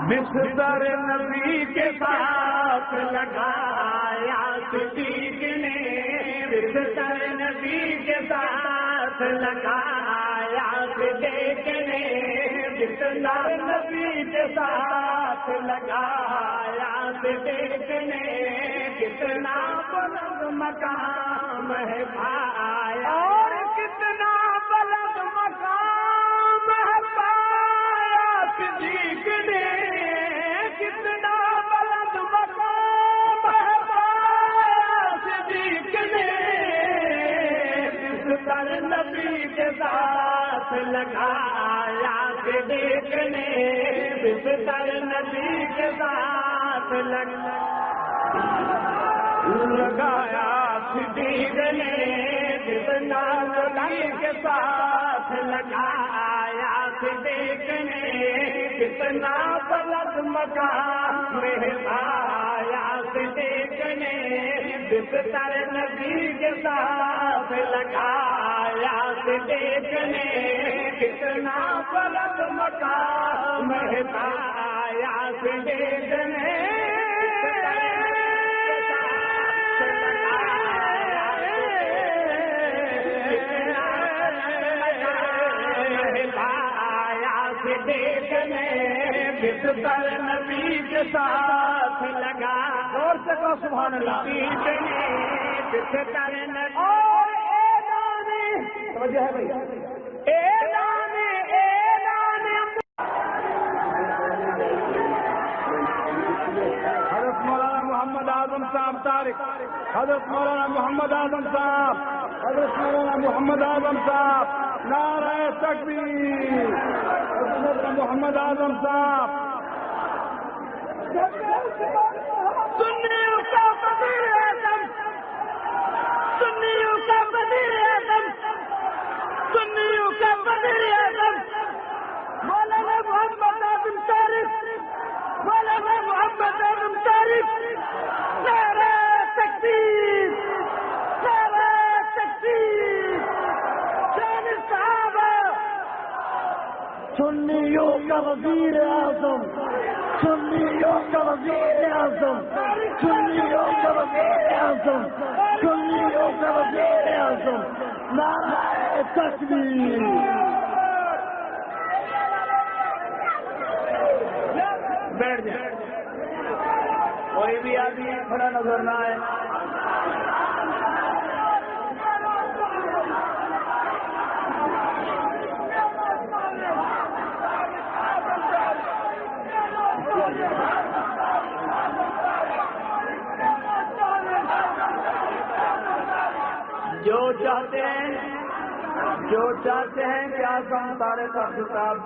بستر نبی کے ساتھ لگایا صدیق نے، بستر نبی کے ساتھ لگایا صدیق نے، بستر نبی کے ساتھ لگایا صدیق نے، کتنا بلند مقام ہے پایا، اور کتنا بلند مقام ہے پایا صدیق نے، کتنا بلند مقام ہے پایا صدیق نے، بستر نبی کے ساتھ لگایا صدیق نے، بستر نبی کے ساتھ لگایا صدیق نے، بستر نبی کے ساتھ لگایا صدیق نے، کتنا بلند مقام میں پایا صدیق نے، بستر نبی کے ساتھ لگایا صدیق نے، کتنا بلند مقام میں پایا صدیق نے، بستر نبی کے ساتھ لگا، اور سے کہو سبحان اللہ، بستر نبی، اور اعلان، توجہ ہے بھائی، اعلان حضرت مولانا محمد اعظم صاحب طارق، حضرت مولانا محمد اعظم صاحب، حضرت مولانا محمد اعظم صاحب، نعرہ تکبیر، حضرت محمد اعظم صاحب، سنیوں کا وزیر اعظم، سنیوں کا وزیر اعظم، سنیوں کا وزیر اعظم، مولانا محمد اعظم طارق، مولانا محمد اعظم طارق، نعرہ تکبیر، نعرہ تکبیر، جان صحابہ، سنیوں کا وزیر اعظم، سنیوں کا وزیر اعظم، سنیوں کا وزیر اعظم، سنیوں کا وزیر اعظم، نعرہ تکبیر، بیٹھ جائیں، کوئی بھی آدمی کھڑا نظر نہ آئے، جو چاہتے ہیں کہ آسان تارے کا خطاب